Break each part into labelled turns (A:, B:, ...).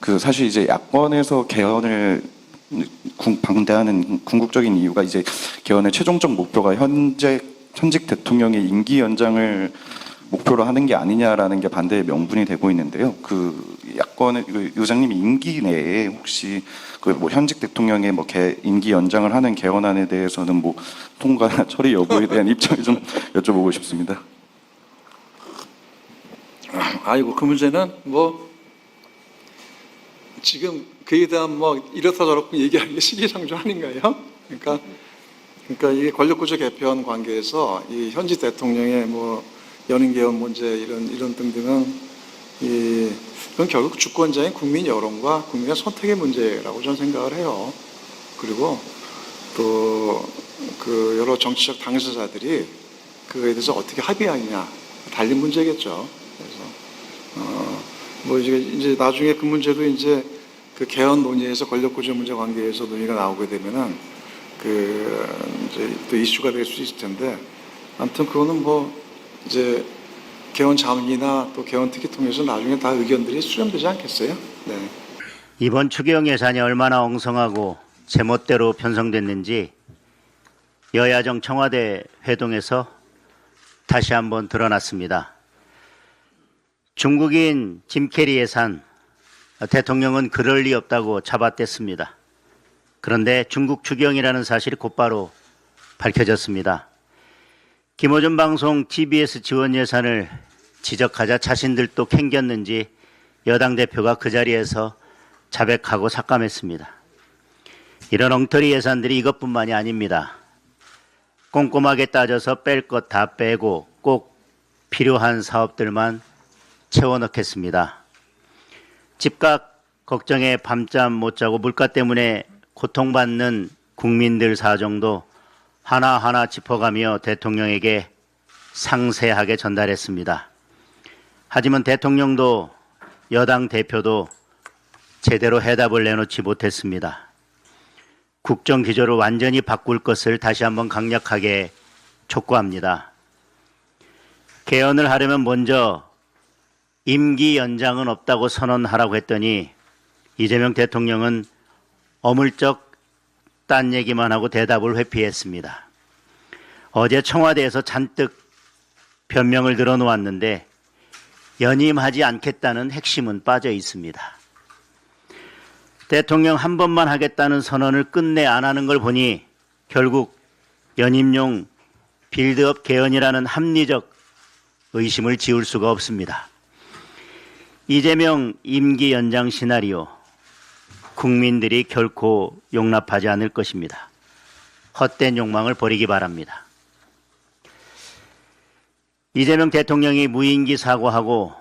A: 그 사실 이제 야권에서 개헌을 반대하는 궁극적인 이유가 이제 개헌의 최종적 목표가 현직 대통령의 임기 연장을 목표로 하는 게 아니냐라는 게 반대의 명분이 되고 있는데요. 그 야권의 의장님이 임기 내에 혹시 그 뭐 현직 대통령의 뭐 임기 연장을 하는 개헌안에 대해서는 뭐 통과나 처리 여부에 대한 입장을 좀 여쭤보고 싶습니다.
B: 아이고, 그 문제는 뭐 지금 그에 대한 뭐 이렇다 저렇고 얘기하는 게 시기상조 아닌가요? 그러니까 이게 권력구조 개편 관계에서 이 현직 대통령의 뭐 연임 개헌 문제 이런 등등은 그건 결국 주권자인 국민 여론과 국민의 선택의 문제라고 저는 생각을 해요. 그리고 또 그 여러 정치적 당사자들이 그거에 대해서 어떻게 합의하느냐 달린 문제겠죠. 그래서 뭐 이제 나중에 그 문제도 이제 그 개헌 논의에서 권력구조 문제 관계에서 논의가 나오게 되면은 그 이제 또 이슈가 될 수 있을 텐데, 아무튼 그거는 뭐 이제 개헌 자문이나 또 개헌 특위 통해서 나중에 다 의견들이 수렴되지 않겠어요? 네.
C: 이번 추경 예산이 얼마나 엉성하고 제멋대로 편성됐는지 여야정 청와대 회동에서 다시 한번 드러났습니다. 중국인 짐 캐리 예산, 대통령은 그럴 리 없다고 잡아댔습니다. 그런데 중국 추경이라는 사실이 곧바로 밝혀졌습니다. 김어준 방송 TBS 지원 예산을 지적하자 자신들도 캥겼는지 여당 대표가 그 자리에서 자백하고 삭감했습니다. 이런 엉터리 예산들이 이것뿐만이 아닙니다. 꼼꼼하게 따져서 뺄 것 다 빼고 꼭 필요한 사업들만 채워넣겠습니다. 집값 걱정에 밤잠 못 자고 물가 때문에 고통받는 국민들 사정도 하나하나 짚어가며 대통령에게 상세하게 전달했습니다. 하지만 대통령도 여당 대표도 제대로 해답을 내놓지 못했습니다. 국정 기조를 완전히 바꿀 것을 다시 한번 강력하게 촉구합니다. 개헌을 하려면 먼저 임기 연장은 없다고 선언하라고 했더니 이재명 대통령은 어물쩍 딴 얘기만 하고 대답을 회피했습니다. 어제 청와대에서 잔뜩 변명을 들어놓았는데 연임하지 않겠다는 핵심은 빠져 있습니다. 대통령 한 번만 하겠다는 선언을 끝내 안 하는 걸 보니 결국 연임용 빌드업 개헌이라는 합리적 의심을 지울 수가 없습니다. 이재명 임기 연장 시나리오, 국민들이 결코 용납하지 않을 것입니다. 헛된 욕망을 버리기 바랍니다. 이재명 대통령이 무인기 사고하고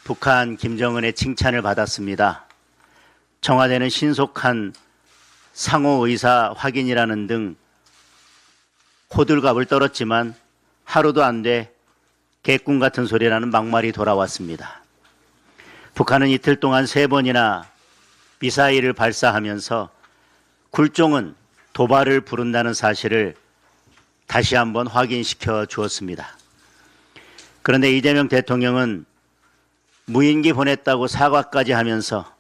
C: 북한 김정은의 칭찬을 받았습니다. 청와대는 신속한 상호 의사 확인이라는 등 호들갑을 떨었지만 하루도 안 돼 개꿈 같은 소리라는 막말이 돌아왔습니다. 북한은 이틀 동안 3번이나 미사일을 발사하면서 굴종은 도발을 부른다는 사실을 다시 한번 확인시켜 주었습니다. 그런데 이재명 대통령은 무인기 보냈다고 사과까지 하면서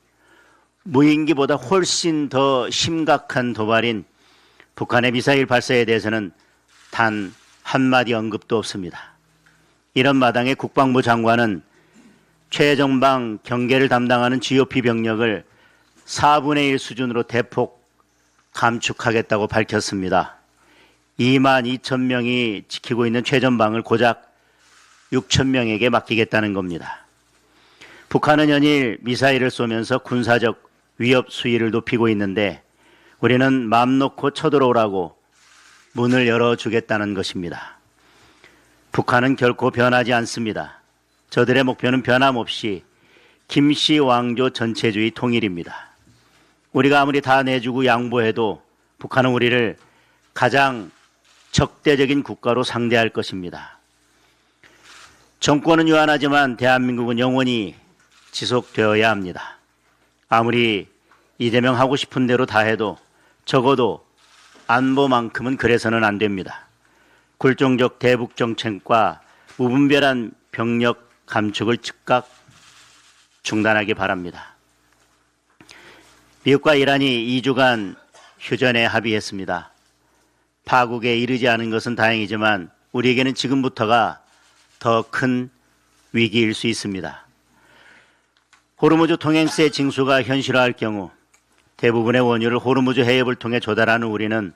C: 무인기보다 훨씬 더 심각한 도발인 북한의 미사일 발사에 대해서는 단 한마디 언급도 없습니다. 이런 마당에 국방부 장관은 최정방 경계를 담당하는 GOP 병력을 4분의 1 수준으로 대폭 감축하겠다고 밝혔습니다. 22,000명이 지키고 있는 최전방을 고작 6,000명에게 맡기겠다는 겁니다. 북한은 연일 미사일을 쏘면서 군사적 위협 수위를 높이고 있는데 우리는 맘 놓고 쳐들어오라고 문을 열어주겠다는 것입니다. 북한은 결코 변하지 않습니다. 저들의 목표는 변함없이 김씨 왕조 전체주의 통일입니다. 우리가 아무리 다 내주고 양보해도 북한은 우리를 가장 적대적인 국가로 상대할 것입니다. 정권은 유한하지만 대한민국은 영원히 지속되어야 합니다. 아무리 이재명 하고 싶은 대로 다 해도 적어도 안보만큼은 그래서는 안 됩니다. 굴종적 대북 정책과 무분별한 병력 감축을 즉각 중단하기 바랍니다. 미국과 이란이 2주간 휴전에 합의했습니다. 파국에 이르지 않은 것은 다행이지만 우리에게는 지금부터가 더 큰 위기일 수 있습니다. 호르무즈 통행세 징수가 현실화할 경우 대부분의 원유를 호르무즈 해협을 통해 조달하는 우리는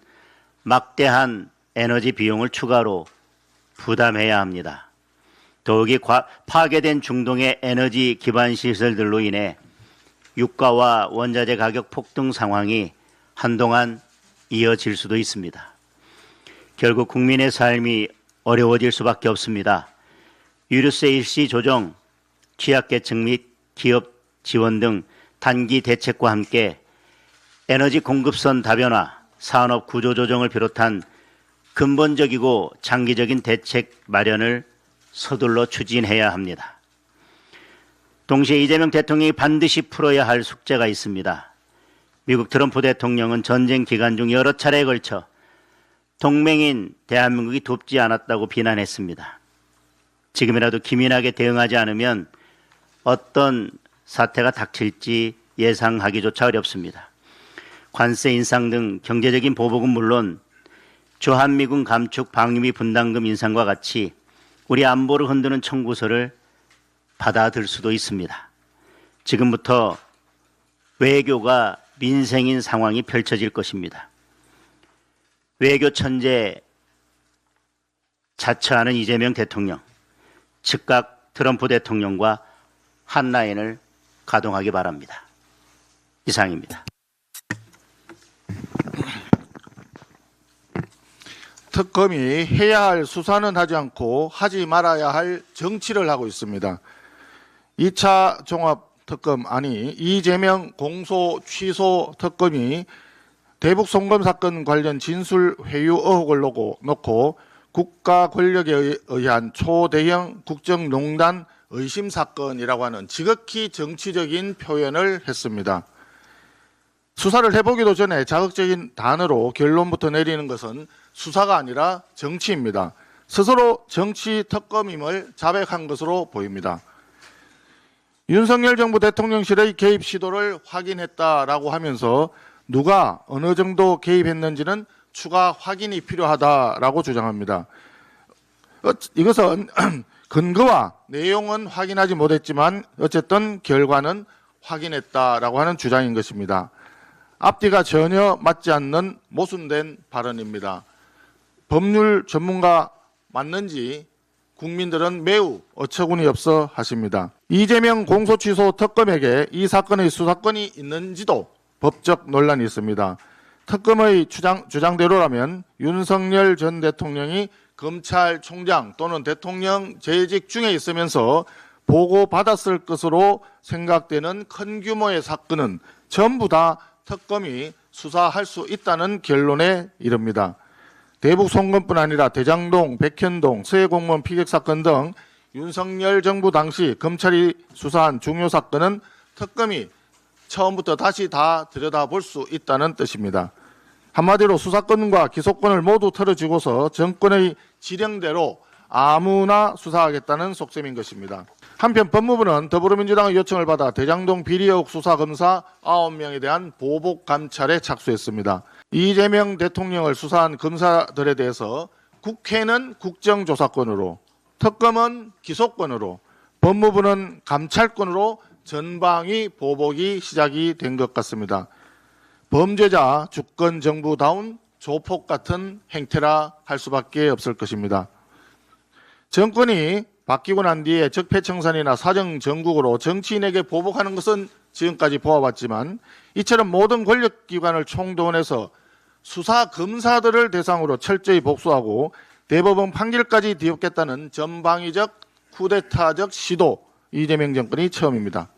C: 막대한 에너지 비용을 추가로 부담해야 합니다. 더욱이 파괴된 중동의 에너지 기반 시설들로 인해 유가와 원자재 가격 폭등 상황이 한동안 이어질 수도 있습니다. 결국 국민의 삶이 어려워질 수밖에 없습니다. 유류세 일시 조정, 취약계층 및 기업 지원 등 단기 대책과 함께 에너지 공급선 다변화, 산업 구조 조정을 비롯한 근본적이고 장기적인 대책 마련을 서둘러 추진해야 합니다. 동시에 이재명 대통령이 반드시 풀어야 할 숙제가 있습니다. 미국 트럼프 대통령은 전쟁 기간 중 여러 차례에 걸쳐 동맹인 대한민국이 돕지 않았다고 비난했습니다. 지금이라도 기민하게 대응하지 않으면 어떤 사태가 닥칠지 예상하기조차 어렵습니다. 관세 인상 등 경제적인 보복은 물론 주한미군 감축 방위비 분담금 인상과 같이 우리 안보를 흔드는 청구서를 받아들 수도 있습니다. 지금부터 외교가 민생인 상황이 펼쳐질 것입니다. 외교 천재 자처하는 이재명 대통령, 즉각 트럼프 대통령과 한라인을 가동하기 바랍니다. 이상입니다.
D: 특검이 해야 할 수사는 하지 않고 하지 말아야 할 정치를 하고 있습니다. 2차 종합특검 이재명 공소 취소 특검이 대북 송금 사건 관련 진술 회유 의혹을 놓고 국가 권력에 의한 초대형 국정농단 의심 사건이라고 하는 지극히 정치적인 표현을 했습니다. 수사를 해보기도 전에 자극적인 단어로 결론부터 내리는 것은 수사가 아니라 정치입니다. 스스로 정치 특검임을 자백한 것으로 보입니다. 윤석열 정부 대통령실의 개입 시도를 확인했다라고 하면서 누가 어느 정도 개입했는지는 추가 확인이 필요하다라고 주장합니다. 이것은 근거와 내용은 확인하지 못했지만 어쨌든 결과는 확인했다라고 하는 주장인 것입니다. 앞뒤가 전혀 맞지 않는 모순된 발언입니다. 법률 전문가 맞는지 국민들은 매우 어처구니 없어 하십니다. 이재명 공소취소 특검에게 이 사건의 수사권이 있는지도 법적 논란이 있습니다. 특검의 주장대로라면 윤석열 전 대통령이 검찰총장 또는 대통령 재직 중에 있으면서 보고받았을 것으로 생각되는 큰 규모의 사건은 전부 다 특검이 수사할 수 있다는 결론에 이릅니다. 대북 송금뿐 아니라 대장동, 백현동, 서해공무원 피격 사건 등 윤석열 정부 당시 검찰이 수사한 중요 사건은 특검이 처음부터 다시 다 들여다볼 수 있다는 뜻입니다. 한마디로 수사권과 기소권을 모두 털어주고서 정권의 지령대로 아무나 수사하겠다는 속셈인 것입니다. 한편 법무부는 더불어민주당의 요청을 받아 대장동 비리 의혹 수사 검사 9명에 대한 보복 감찰에 착수했습니다. 이재명 대통령을 수사한 검사들에 대해서 국회는 국정조사권으로, 특검은 기소권으로, 법무부는 감찰권으로 전방위 보복이 시작이 된 것 같습니다. 범죄자 주권정부다운 조폭 같은 행태라 할 수밖에 없을 것입니다. 정권이 바뀌고 난 뒤에 적폐청산이나 사정정국으로 정치인에게 보복하는 것은 지금까지 보아왔지만 이처럼 모든 권력기관을 총동원해서 수사검사들을 대상으로 철저히 복수하고 대법원 판결까지 뒤엎겠다는 전방위적 쿠데타적 시도 이재명 정권이 처음입니다.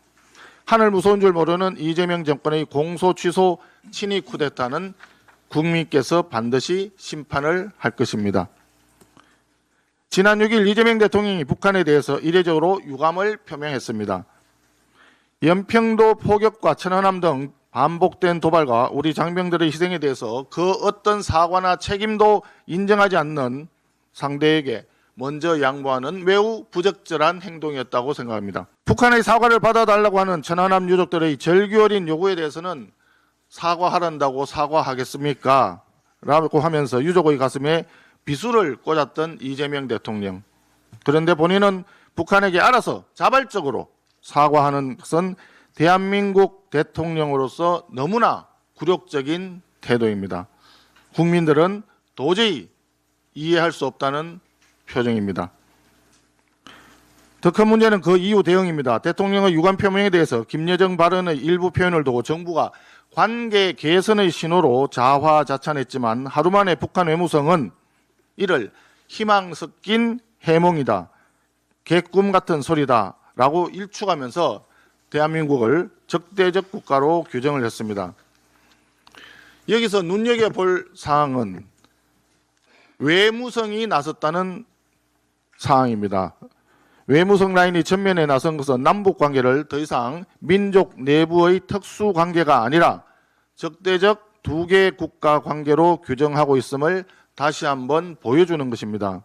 D: 하늘 무서운 줄 모르는 이재명 정권의 공소 취소 친위 쿠데타는 국민께서 반드시 심판을 할 것입니다. 지난 6일 이재명 대통령이 북한에 대해서 이례적으로 유감을 표명했습니다. 연평도 포격과 천안함 등 반복된 도발과 우리 장병들의 희생에 대해서 그 어떤 사과나 책임도 인정하지 않는 상대에게 먼저 양보하는 매우 부적절한 행동이었다고 생각합니다. 북한의 사과를 받아달라고 하는 천안함 유족들의 절규 어린 요구에 대해서는 사과하란다고 사과하겠습니까? 라고 하면서 유족의 가슴에 비수를 꽂았던 이재명 대통령. 그런데 본인은 북한에게 알아서 자발적으로 사과하는 것은 대한민국 대통령으로서 너무나 굴욕적인 태도입니다. 국민들은 도저히 이해할 수 없다는 표정입니다. 더 큰 문제는 그 이후 대응입니다. 대통령의 유감 표명에 대해서 김여정 발언의 일부 표현을 두고 정부가 관계 개선의 신호로 자화자찬했지만 하루 만에 북한 외무성은 이를 희망 섞인 해몽이다, 개꿈 같은 소리다 라고 일축하면서 대한민국을 적대적 국가로 규정을 했습니다. 여기서 눈여겨볼 사항은 외무성이 나섰다는 사항입니다. 외무성 라인이 전면에 나선 것은 남북 관계를 더 이상 민족 내부의 특수 관계가 아니라 적대적 두 개 국가 관계로 규정하고 있음을 다시 한번 보여주는 것입니다.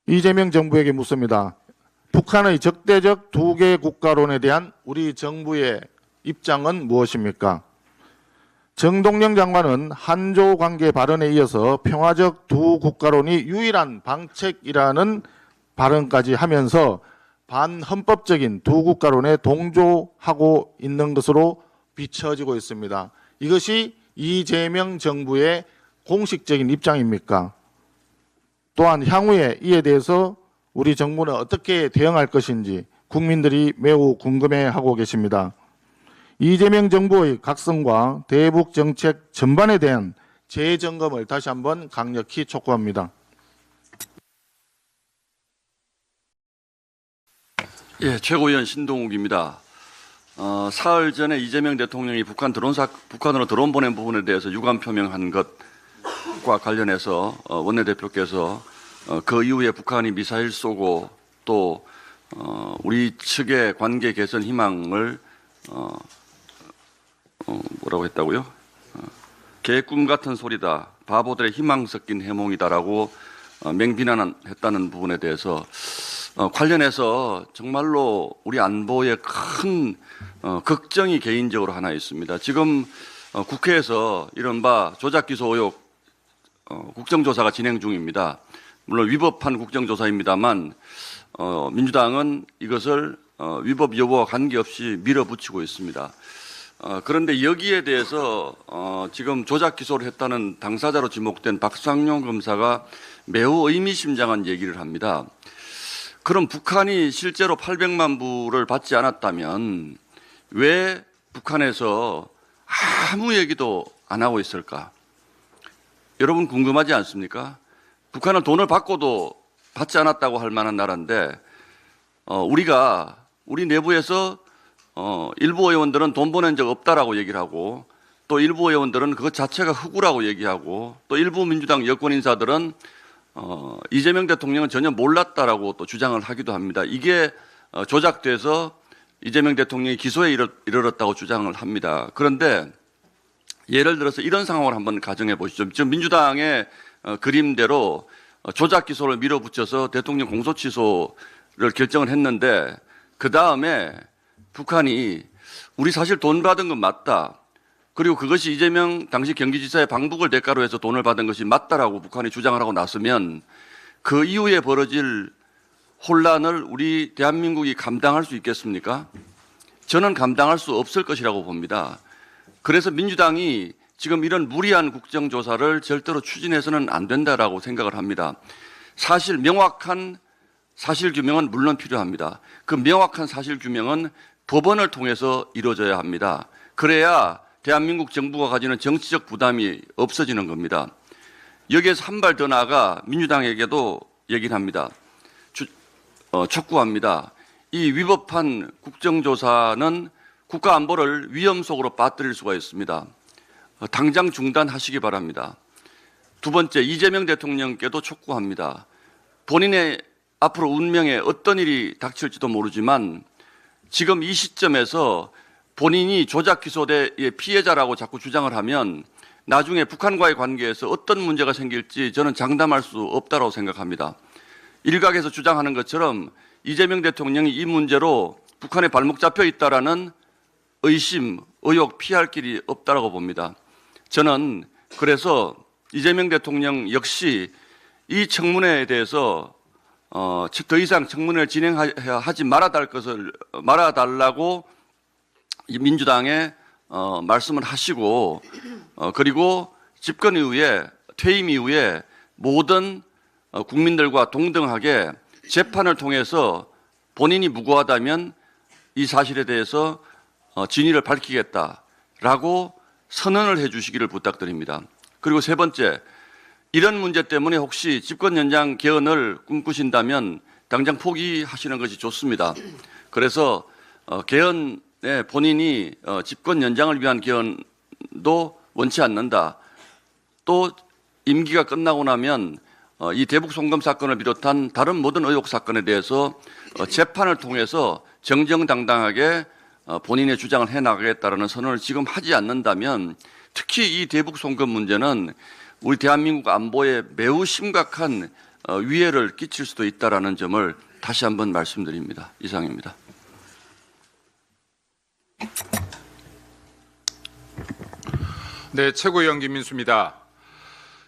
D: 이재명 정부에게 묻습니다. 북한의 적대적 두 개 국가론에 대한 우리 정부의 입장은 무엇입니까? 정동영 장관은 한조 관계 발언에 이어서 평화적 두 국가론이 유일한 방책이라는 발언까지 하면서 반헌법적인 두 국가론에 동조하고 있는 것으로 비춰지고 있습니다. 이것이 이재명 정부의 공식적인 입장입니까? 또한 향후에 이에 대해서 우리 정부는 어떻게 대응할 것인지 국민들이 매우 궁금해하고 계십니다. 이재명 정부의 각성과 대북 정책 전반에 대한 재점검을 다시 한번 강력히 촉구합니다.
E: 예, 최고위원 신동욱입니다. 사흘 전에 이재명 대통령이 북한으로 드론 보낸 부분에 대해서 유감 표명한 것과 관련해서 원내대표께서 그 이후에 북한이 미사일 쏘고 또 우리 측의 관계 개선 희망을 뭐라고 했다고요? 개꿈 같은 소리다, 바보들의 희망 섞인 해몽이다라고 맹비난했다는 부분에 대해서 관련해서 정말로 우리 안보에 큰 걱정이 개인적으로 하나 있습니다. 지금 국회에서 이른바 조작기소 의혹 국정조사가 진행 중입니다. 물론 위법한 국정조사입니다만 민주당은 이것을 위법 여부와 관계없이 밀어붙이고 있습니다. 그런데 여기에 대해서 지금 조작기소를 했다는 당사자로 지목된 박상용 검사가 매우 의미심장한 얘기를 합니다. 그럼 북한이 실제로 800만 불을 받지 않았다면 왜 북한에서 아무 얘기도 안 하고 있을까? 여러분 궁금하지 않습니까? 북한은 돈을 받고도 받지 않았다고 할 만한 나라인데 우리 내부에서 일부 의원들은 돈 보낸 적 없다라고 얘기를 하고 또 일부 의원들은 그것 자체가 흑우라고 얘기하고 또 일부 민주당 여권 인사들은 이재명 대통령은 전혀 몰랐다라고 또 주장을 하기도 합니다. 이게 조작돼서 이재명 대통령이 기소에 이르렀다고 주장을 합니다. 그런데 예를 들어서 이런 상황을 한번 가정해 보시죠. 지금 민주당의 그림대로 조작 기소를 밀어붙여서 대통령 공소취소를 결정을 했는데 그 다음에 북한이 우리 사실 돈 받은 건 맞다. 그리고 그것이 이재명 당시 경기지사의 방북을 대가로 해서 돈을 받은 것이 맞다라고 북한이 주장을 하고 났으면 그 이후에 벌어질 혼란을 우리 대한민국이 감당할 수 있겠습니까? 저는 감당할 수 없을 것이라고 봅니다. 그래서 민주당이 지금 이런 무리한 국정조사를 절대로 추진해서는 안 된다라고 생각을 합니다. 사실 명확한 사실규명은 물론 필요합니다. 그 명확한 사실규명은 법원을 통해서 이루어져야 합니다. 그래야 대한민국 정부가 가지는 정치적 부담이 없어지는 겁니다. 여기에서 한 발 더 나아가 민주당에게도 얘기를 합니다. 촉구합니다. 이 위법한 국정조사는 국가 안보를 위험 속으로 빠뜨릴 수가 있습니다. 당장 중단하시기 바랍니다. 두 번째, 이재명 대통령께도 촉구합니다. 본인의 앞으로 운명에 어떤 일이 닥칠지도 모르지만 지금 이 시점에서 본인이 조작 기소대의 피해자라고 자꾸 주장을 하면 나중에 북한과의 관계에서 어떤 문제가 생길지 저는 장담할 수 없다고 생각합니다. 일각에서 주장하는 것처럼 이재명 대통령이 이 문제로 북한에 발목 잡혀 있다라는 의심, 의혹 피할 길이 없다라고 봅니다. 저는 그래서 이재명 대통령 역시 이 청문회에 대해서 더 이상 청문회를 진행하지 말아달라고 이 민주당에 말씀을 하시고 그리고 집권 이후에 퇴임 이후에 모든 국민들과 동등하게 재판을 통해서 본인이 무고하다면 이 사실에 대해서 진위를 밝히겠다라고 선언을 해 주시기를 부탁드립니다. 그리고 세 번째, 이런 문제 때문에 혹시 집권 연장 개헌을 꿈꾸신다면 당장 포기하시는 것이 좋습니다. 그래서 개헌에 본인이 집권 연장을 위한 개헌도 원치 않는다. 또 임기가 끝나고 나면 이 대북 송금 사건을 비롯한 다른 모든 의혹 사건에 대해서 재판을 통해서 정정당당하게 본인의 주장을 해나가겠다는 선언을 지금 하지 않는다면 특히 이 대북 송금 문제는 우리 대한민국 안보에 매우 심각한 위해를 끼칠 수도 있다는 점을 다시 한번 말씀드립니다. 이상입니다.
F: 네, 최고위원 김민수입니다.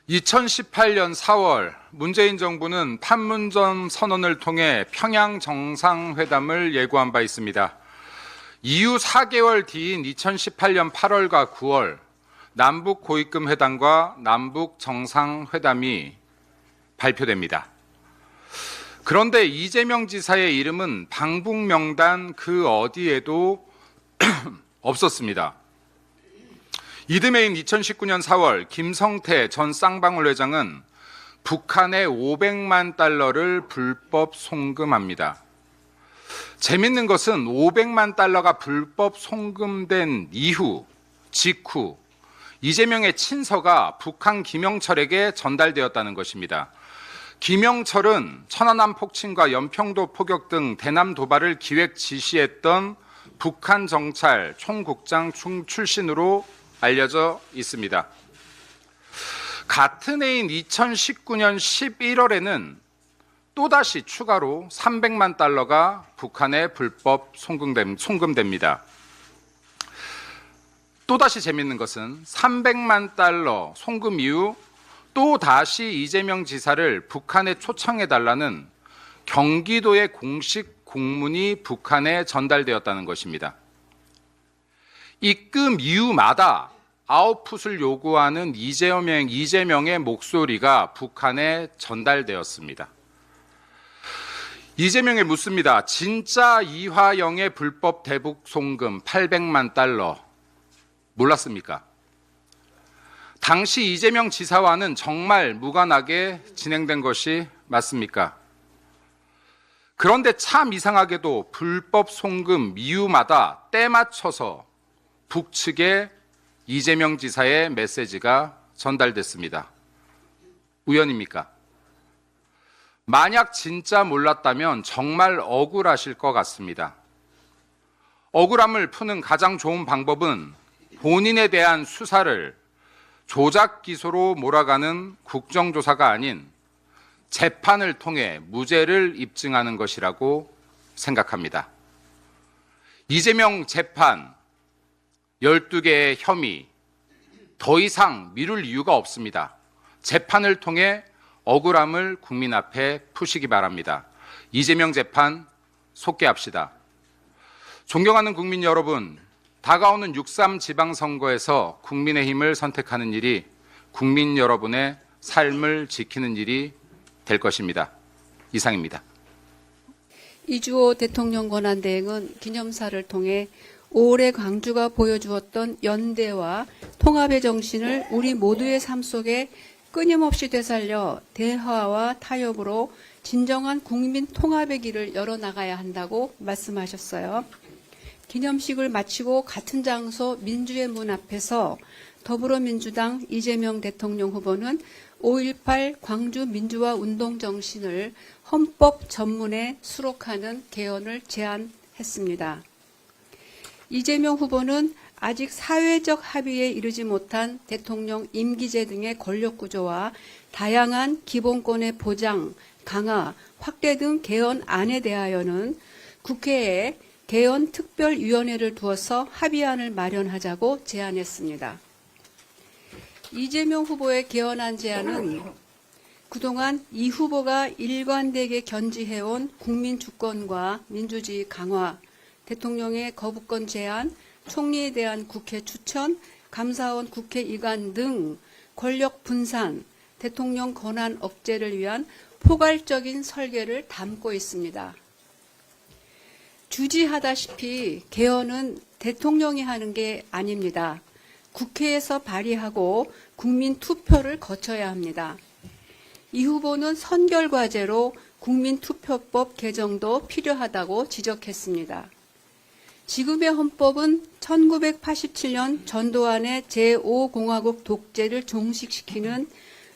F: 2018년 4월 문재인 정부는 판문점 선언을 통해 평양 정상회담을 예고한 바 있습니다. 이후 4개월 뒤인 2018년 8월과 9월 남북 고위급 회담과 남북 정상회담이 발표됩니다. 그런데 이재명 지사의 이름은 방북 명단 그 어디에도 없었습니다. 이듬해인 2019년 4월 김성태 전 쌍방울 회장은 북한에 500만 달러를 불법 송금합니다. 재밌는 것은 500만 달러가 불법 송금된 이후, 직후 이재명의 친서가 북한 김영철에게 전달되었다는 것입니다. 김영철은 천안함 폭침과 연평도 포격 등 대남 도발을 기획 지시했던 북한 정찰 총국장 출신으로 알려져 있습니다. 같은 해인 2019년 11월에는 또다시 추가로 300만 달러가 북한에 불법 송금됩니다. 또다시 재밌는 것은 300만 달러 송금 이후 또다시 이재명 지사를 북한에 초청해달라는 경기도의 공식 공문이 북한에 전달되었다는 것입니다. 입금 이후마다 아웃풋을 요구하는 이재명의 목소리가 북한에 전달되었습니다. 이재명이 묻습니다. 진짜 이화영의 불법 대북 송금 800만 달러 몰랐습니까? 당시 이재명 지사와는 정말 무관하게 진행된 것이 맞습니까? 그런데 참 이상하게도 불법 송금 이후마다 때 맞춰서 북측에 이재명 지사의 메시지가 전달됐습니다. 우연입니까? 만약 진짜 몰랐다면 정말 억울하실 것 같습니다. 억울함을 푸는 가장 좋은 방법은 본인에 대한 수사를 조작 기소로 몰아가는 국정조사가 아닌 재판을 통해 무죄를 입증하는 것이라고 생각합니다. 이재명 재판 12개의 혐의 더 이상 미룰 이유가 없습니다. 재판을 통해 억울함을 국민 앞에 푸시기 바랍니다. 이재명 재판 속개합시다. 존경하는 국민 여러분, 다가오는 6.3 지방선거에서 국민의힘을 선택하는 일이 국민 여러분의 삶을 지키는 일이 될 것입니다. 이상입니다.
G: 이주호 대통령 권한대행은 기념사를 통해 올해 광주가 보여주었던 연대와 통합의 정신을 우리 모두의 삶 속에 끊임없이 되살려 대화와 타협으로 진정한 국민 통합의 길을 열어나가야 한다고 말씀하셨어요. 기념식을 마치고 같은 장소 민주의 문 앞에서 더불어민주당 이재명 대통령 후보는 5.18 광주 민주화 운동 정신을 헌법 전문에 수록하는 개헌을 제안했습니다. 이재명 후보는 아직 사회적 합의에 이르지 못한 대통령 임기제 등의 권력구조와 다양한 기본권의 보장, 강화, 확대 등 개헌안에 대하여는 국회에 개헌 특별위원회를 두어서 합의안을 마련하자고 제안했습니다. 이재명 후보의 개헌안 제안은 그동안 이 후보가 일관되게 견지해온 국민 주권과 민주주의 강화, 대통령의 거부권 제한, 총리에 대한 국회 추천, 감사원 국회 이관 등 권력 분산, 대통령 권한 억제를 위한 포괄적인 설계를 담고 있습니다. 주지하다시피 개헌은 대통령이 하는 게 아닙니다. 국회에서 발의하고 국민 투표를 거쳐야 합니다. 이 후보는 선결과제로 국민투표법 개정도 필요하다고 지적했습니다. 지금의 헌법은 1987년 전두환의 제5공화국 독재를 종식시키는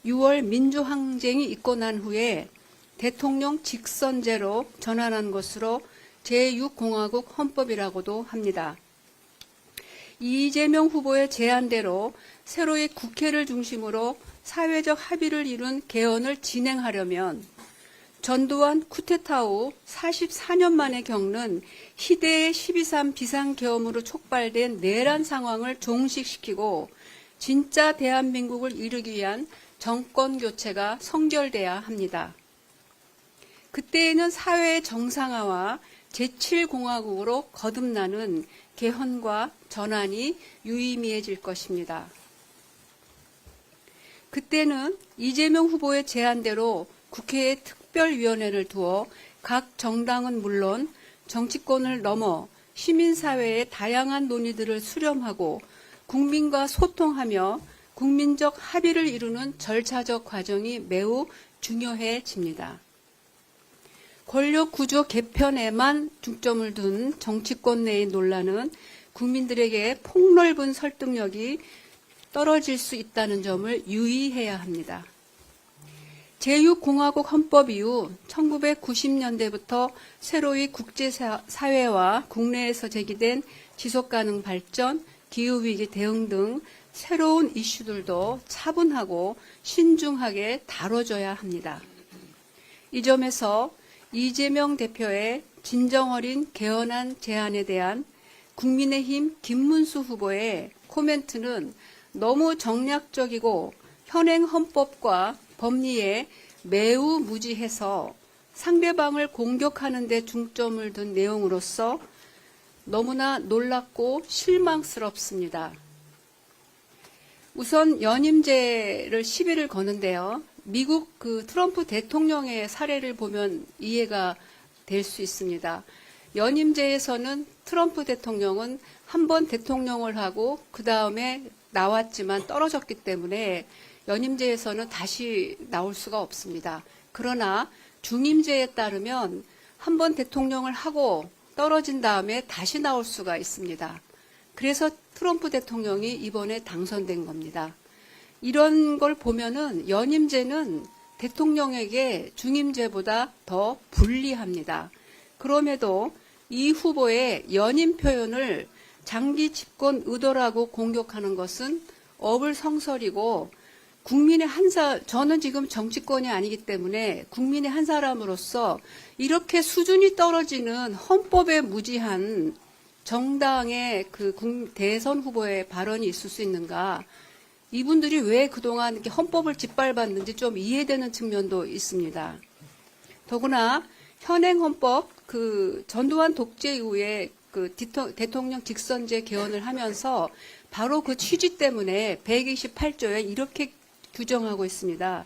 G: 6월 민주항쟁이 있고 난 후에 대통령 직선제로 전환한 것으로 제6공화국 헌법이라고도 합니다. 이재명 후보의 제안대로 새로이 국회를 중심으로 사회적 합의를 이룬 개헌을 진행하려면 전두환 쿠데타 후 44년 만에 겪는 희대의 12.3 비상계엄으로 촉발된 내란 상황을 종식시키고 진짜 대한민국을 이루기 위한 정권 교체가 성결돼야 합니다. 그때에는 사회의 정상화와 제7공화국으로 거듭나는 개헌과 전환이 유의미해질 것입니다. 그때는 이재명 후보의 제안대로 국회에 특별위원회를 두어 각 정당은 물론 정치권을 넘어 시민사회의 다양한 논의들을 수렴하고 국민과 소통하며 국민적 합의를 이루는 절차적 과정이 매우 중요해집니다. 권력구조 개편에만 중점을 둔 정치권 내의 논란은 국민들에게 폭넓은 설득력이 떨어질 수 있다는 점을 유의해야 합니다. 제6공화국 헌법 이후 1990년대부터 새로이 국제사회와 국내에서 제기된 지속가능 발전, 기후위기 대응 등 새로운 이슈들도 차분하고 신중하게 다뤄져야 합니다. 이 점에서 이재명 대표의 진정어린 개헌안 제안에 대한 국민의힘 김문수 후보의 코멘트는 너무 정략적이고 현행 헌법과 법리에 매우 무지해서 상대방을 공격하는 데 중점을 둔 내용으로서 너무나 놀랍고 실망스럽습니다. 우선 연임제를 시비를 거는데요. 미국 트럼프 대통령의 사례를 보면 이해가 될 수 있습니다. 연임제에서는 트럼프 대통령은 한 번 대통령을 하고 그 다음에 나왔지만 떨어졌기 때문에 연임제에서는 다시 나올 수가 없습니다. 그러나 중임제에 따르면 한 번 대통령을 하고 떨어진 다음에 다시 나올 수가 있습니다. 그래서 트럼프 대통령이 이번에 당선된 겁니다. 이런 걸 보면은 연임제는 대통령에게 중임제보다 더 불리합니다. 그럼에도 이 후보의 연임 표현을 장기 집권 의도라고 공격하는 것은 어불성설이고 국민의 저는 지금 정치권이 아니기 때문에 국민의 한 사람으로서 이렇게 수준이 떨어지는 헌법에 무지한 정당의 대선 후보의 발언이 있을 수 있는가. 이분들이 왜 그동안 이렇게 헌법을 짓밟았는지 좀 이해되는 측면도 있습니다. 더구나 현행 헌법 전두환 독재 이후에 대통령 직선제 개헌을 하면서 바로 그 취지 때문에 128조에 이렇게 규정하고 있습니다.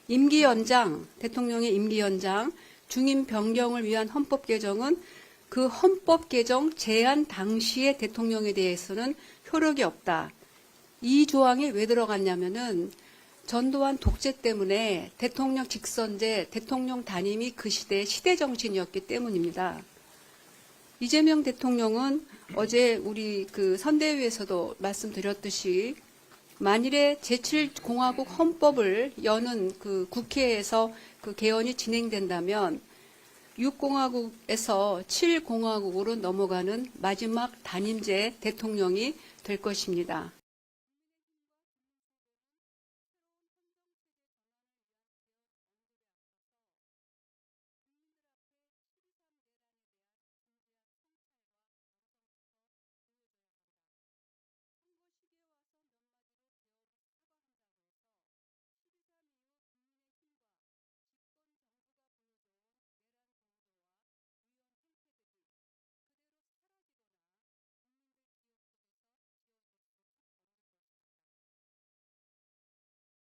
G: 임기 연장, 대통령의 임기 연장, 중임 변경을 위한 헌법 개정은 그 헌법 개정 제안 당시의 대통령에 대해서는 효력이 없다. 이 조항이 왜 들어갔냐면은 전두환 독재 때문에 대통령 직선제, 대통령 단임이 그 시대의 시대 정신이었기 때문입니다. 이재명 대통령은 어제 우리 선대위에서도 말씀드렸듯이 만일에 제7공화국 헌법을 여는 국회에서 개헌이 진행된다면 6공화국에서 7공화국으로 넘어가는 마지막 단임제 대통령이 될 것입니다.